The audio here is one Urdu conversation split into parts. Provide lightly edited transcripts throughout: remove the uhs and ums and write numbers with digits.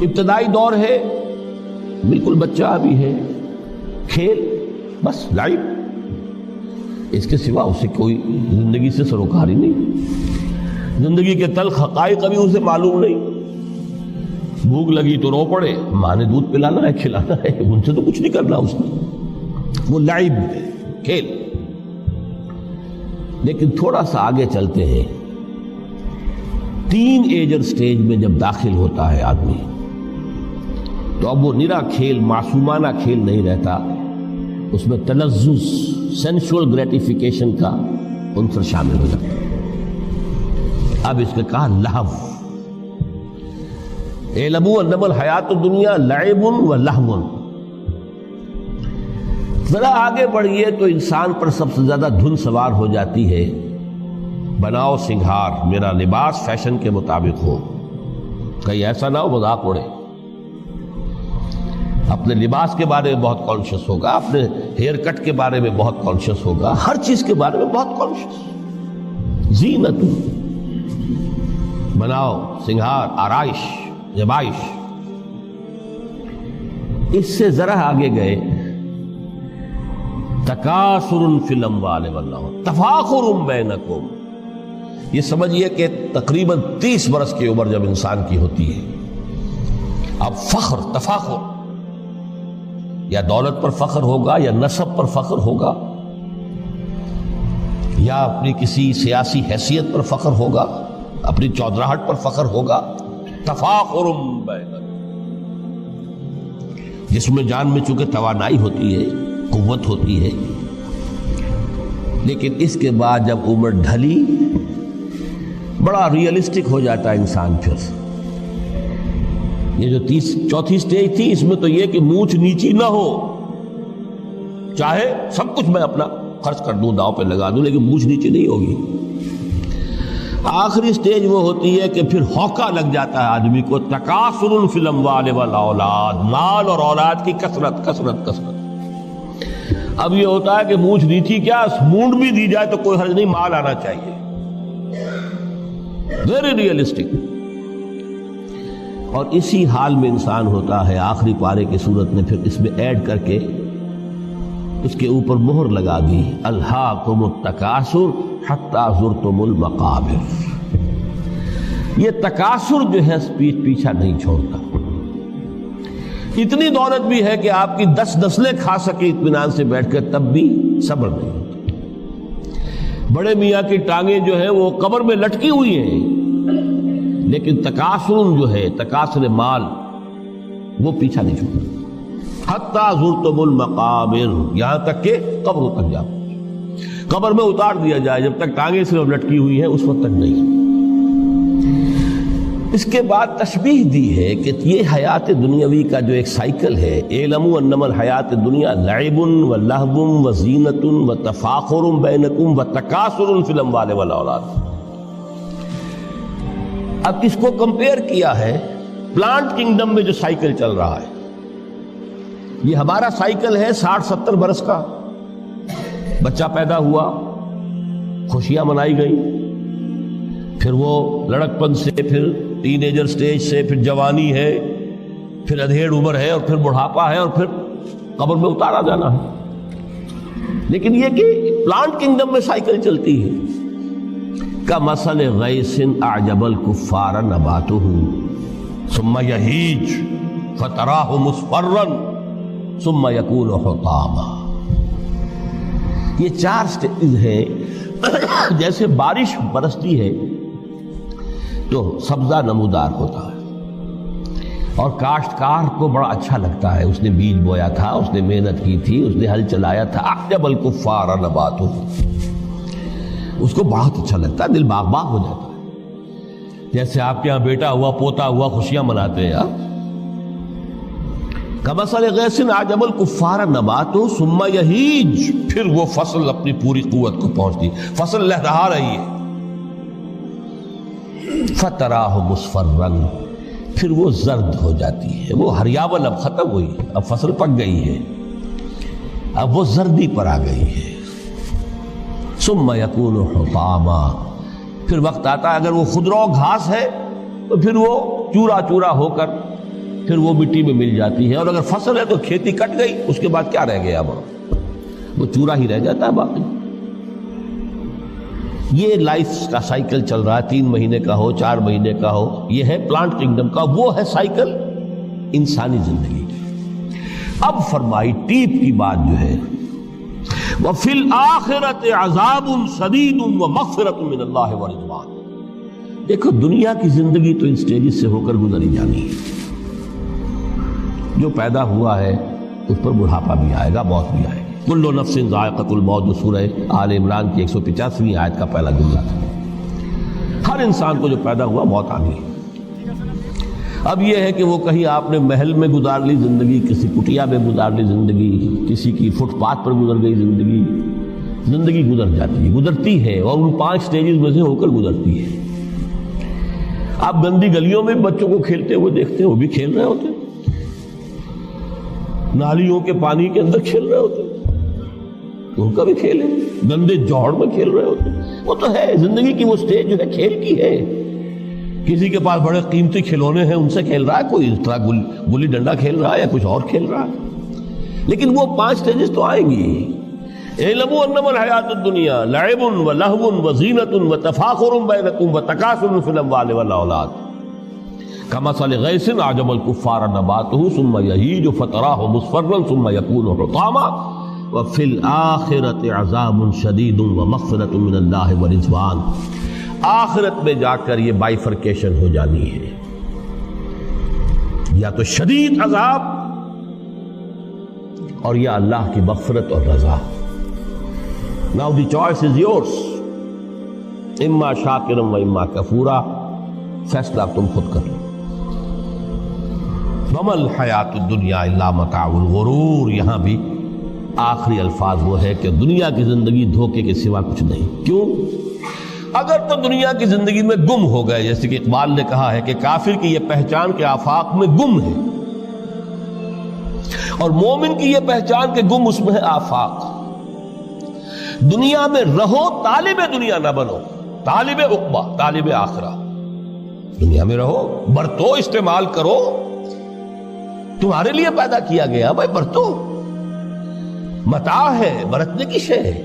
ابتدائی دور ہے، بالکل بچہ ابھی ہے، کھیل بس لائف، اس کے سوا اسے کوئی زندگی سے سروکار ہی نہیں، زندگی کے تلخ حقائق ابھی اسے معلوم نہیں۔ بھوک لگی تو رو پڑے، ماں نے دودھ پلانا ہے، کھلانا ہے، ان سے تو کچھ نہیں کرنا اس نے، وہ لائب ہے، کھیل۔ لیکن تھوڑا سا آگے چلتے ہیں، ٹین ایجر سٹیج میں جب داخل ہوتا ہے آدمی تو اب وہ نرا کھیل، معصومانہ کھیل نہیں رہتا، اس میں تلذذ، سینشول گریٹیفیکیشن کا عنصر شامل ہو جاتا ہے۔ اب اس کے کہا لہو، اعلموا انما الحیات الدنیا لعب و لہو۔ ذرا آگے بڑھیے تو انسان پر سب سے زیادہ دھن سوار ہو جاتی ہے، بناؤ سنگھار، میرا لباس فیشن کے مطابق ہو، کہیں ایسا نہ ہو مذاق اڑے۔ اپنے لباس کے بارے میں بہت کانشیس ہوگا، اپنے ہیئر کٹ کے بارے میں بہت کانشیس ہوگا، ہر چیز کے بارے میں بہت کانشیس۔ زینت، بناؤ سنگھار، آرائش، زیبائش۔ اس سے ذرا آگے گئے، تکاثر فی الاموال والاولاد، تفاخر بینکم۔ یہ سمجھیے کہ تقریباً 30 برس کی عمر جب انسان کی ہوتی ہے، اب فخر، تفاخر، یا دولت پر فخر ہوگا، یا نسب پر فخر ہوگا، یا اپنی کسی سیاسی حیثیت پر فخر ہوگا، اپنی چودراہٹ پر فخر ہوگا۔ تفاخر بینکم، جس میں جان میں چونکہ توانائی ہوتی ہے، قوت ہوتی ہے، لیکن اس کے بعد جب عمر ڈھلی بڑا ریئلسٹک ہو جاتا ہے انسان۔ پھر یہ جو چوتھی سٹیج تھی، اس میں تو یہ کہ مونچھ نیچی نہ ہو، چاہے سب کچھ میں اپنا خرچ کر دوں، داؤ پہ لگا دوں، لیکن مونچھ نیچی نہیں ہوگی۔ آخری سٹیج وہ ہوتی ہے کہ پھر ہوکا لگ جاتا ہے آدمی کو، تکاثر فی الاموال والاولاد، مال اور اولاد کی کثرت کثرت کثرت۔ اب یہ ہوتا ہے کہ مونچھ نیچی کیا، مونڈ بھی دی جائے تو کوئی حرج نہیں، مال آنا چاہیے، ویری ریئلسٹک۔ اور اسی حال میں انسان ہوتا ہے، آخری پارے کی صورت نے پھر اس میں ایڈ کر کے اس کے اوپر مہر لگا دی، الہاکم التکاثر حتی زرتم المقابر۔ یہ تکاثر جو ہے پیچھا نہیں چھوڑتا، اتنی دولت بھی ہے کہ آپ کی 10 نسلیں کھا سکے اطمینان سے بیٹھ کر، تب بھی صبر نہیں ہوتا۔ بڑے میاں کی ٹانگیں جو ہیں وہ قبر میں لٹکی ہوئی ہیں، لیکن تکاثر جو ہے، تکاثر مال، وہ پیچھا نہیں چھوڑتا۔ حتی زرتم المقابر، یہاں تک کہ قبر تک جاؤ، قبر میں اتار دیا جائے، جب تک ٹانگیں صرف لٹکی ہوئی ہیں اس وقت تک نہیں۔ اس کے بعد تشبیہ دی ہے کہ یہ حیات دنیاوی کا جو ایک سائیکل ہے، اعلموا انما الحیات الدنیا لعب و لہو و زینت و تفاخر بینکم و تکاثر فی الاموال والاولاد۔ اب اس کو کمپیئر کیا ہے پلانٹ کنگڈم میں جو سائیکل چل رہا ہے۔ یہ ہمارا سائیکل ہے 60-70 برس کا، بچہ پیدا ہوا، خوشیاں منائی گئی، پھر وہ لڑکپن سے، پھر ٹین ایجر سٹیج سے، پھر جوانی ہے، پھر ادھیڑ عمر ہے، اور پھر بڑھاپا ہے، اور پھر قبر میں اتارا جانا ہے۔ لیکن یہ کہ پلانٹ کنگڈم میں سائیکل چلتی ہے، کمثل غیث اعجب الکفار نباتہ ثم یہیج فتراہ مصفرا ثم یکون حطاما۔ یہ 4 سٹیج ہیں۔ جیسے بارش برستی ہے تو سبزہ نمودار ہوتا ہے، اور کاشتکار کو بڑا اچھا لگتا ہے، اس نے بیج بویا تھا، اس نے محنت کی تھی، اس نے ہل چلایا تھا، اعجب الکفار نباتہ، اس کو بہت اچھا لگتا ہے، دل باغ باغ ہو جاتا ہے۔ جیسے آپ کے یہاں بیٹا ہوا، پوتا ہوا، خوشیاں مناتے ہیں آپ۔ کمثل غیث اعجب الکفار نباتہ ثم یہیج، پھر وہ فصل اپنی پوری قوت کو پہنچتی، فصل لہرا رہی ہے، فتراہ مصفرا، پھر وہ زرد ہو جاتی ہے، وہ ہریاول اب ختم ہوئی، اب فصل پک گئی ہے، اب وہ زردی پر آ گئی ہے۔ ثم یکون حطاما، پھر وقت آتا ہے اگر وہ خضرو گھاس ہے تو پھر وہ چورا چورا ہو کر پھر وہ مٹی میں مل جاتی ہے، اور اگر فصل ہے تو کھیتی کٹ گئی، اس کے بعد کیا رہ گیا وہاں؟ وہ چورا ہی رہ جاتا ہے باقی۔ یہ لائف کا سائیکل چل رہا ہے، 3 مہینے کا ہو، 4 مہینے کا ہو، یہ ہے پلانٹ کنگڈم کا، وہ ہے سائیکل انسانی زندگی کی۔ اب فرمائی ٹیپ کی بات جو ہے، وَفِي الْآخِرَةِ عَذَابٌ شَدِيدٌ وَمَغْفِرَةٌ مِّنَ اللَّهِ وَرِضْوَانٌ۔ دیکھو دنیا کی زندگی تو ان سٹیجز سے ہو کر گزری جانی ہے، جو پیدا ہوا ہے اس پر بڑھاپا بھی آئے گا، موت بھی آئے گی۔ کل نفس ذائقۃ الموت، جو سورہ آل عمران کی 185ویں آیت کا پہلا جملہ تھا۔ ہر انسان کو جو پیدا ہوا موت آنی ہے۔ اب یہ ہے کہ وہ کہیں آپ نے محل میں گزار لی زندگی، کسی کٹیا میں گزار لی زندگی، کسی کی فٹ پاتھ پر گزر گئی زندگی، زندگی گزر جاتی ہے، گزرتی ہے، اور ان 5 سٹیجز میں سے ہو کر گزرتی ہے۔ آپ گندی گلیوں میں بچوں کو کھیلتے ہوئے دیکھتے ہیں، وہ بھی کھیل رہے ہوتے ہیں، نالیوں کے پانی کے اندر کھیل رہے ہوتے ہیں، ان کا بھی کھیل ہے، گندے جوہڑ میں کھیل رہے ہوتے ہیں۔ وہ تو ہے زندگی کی وہ سٹیج جو ہے کھیل کی ہے۔ کسی کے پاس بڑے قیمتی کھلونے ہیں، ان سے کھیل رہا ہے، کوئی اس طرح گلی ڈنڈا کھیل رہا ہے یا کچھ اور کھیل رہا ہے، لیکن وہ 5 سٹیجز تو آئیں گی۔ اعلموا انما الحیات الدنیا لعب ولہو وزینۃ وتفاخر بینکم وتکاثر فی الاموال والاولاد کمثل غیث اعجب الکفار نباتہ ثم یہیج فتراہ مصفرا ثم یکون حطاما وفی الآخرۃ عذاب شدید ومغفرۃ من اللہ ورضوان۔ آخرت میں جا کر یہ بائیفرکیشن ہو جانی ہے، یا تو شدید عذاب اور یا اللہ کی مغفرت اور رضا۔ Now the choice is yours، اما شاکرا و اما کفورا، فیصلہ تم خود کر لو۔ وما الحیات الدنیا الا متاع الغرور، یہاں بھی آخری الفاظ وہ ہے کہ دنیا کی زندگی دھوکے کے سوا کچھ نہیں۔ کیوں؟ اگر تو دنیا کی زندگی میں گم ہو گئے، جیسے کہ اقبال نے کہا ہے کہ کافر کی یہ پہچان کے آفاق میں گم ہے، اور مومن کی یہ پہچان کے گم اس میں ہے آفاق۔ دنیا میں رہو، طالب دنیا نہ بنو، طالب عقبہ، طالب آخرہ۔ دنیا میں رہو، برتو، استعمال کرو، تمہارے لیے پیدا کیا گیا، بھائی برتو، متاع ہے، برتنے کی شے ہے۔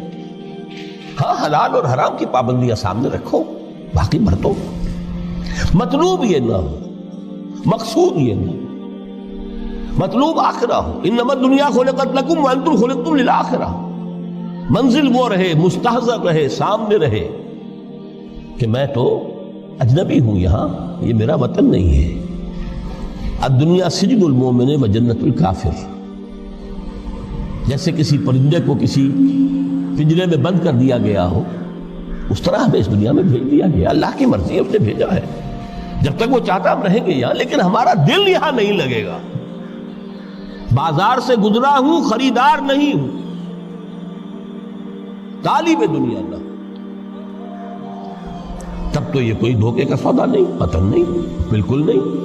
ہاں حلال اور حرام کی پابندیاں سامنے رکھو، باقی برتو۔ مطلوب یہ نہ ہو، مقصود یہ نہ ہو، مطلوب آخرہ ہو۔ انما الدنیا خلقت لکم وانتم خلقتم للآخرہ۔ منزل وہ رہے، مستحضر رہے، سامنے رہے کہ میں تو اجنبی ہوں، یہاں یہ میرا وطن نہیں ہے۔ الدنیا سجن المومن و جنت الکافر۔ جیسے کسی پرندے کو کسی پنجرے میں بند کر دیا گیا ہو، اس طرح ہمیں اس دنیا میں بھیج دیا گیا، اللہ کی مرضی ہے، اس نے بھیجا ہے۔ جب تک وہ چاہتا ہم رہیں گے یہاں، لیکن ہمارا دل یہاں نہیں لگے گا۔ بازار سے گزرا ہوں، خریدار نہیں ہوں، طالب دنیا نہ، تب تو یہ کوئی دھوکے کا سودا نہیں، پتن نہیں، بالکل نہیں۔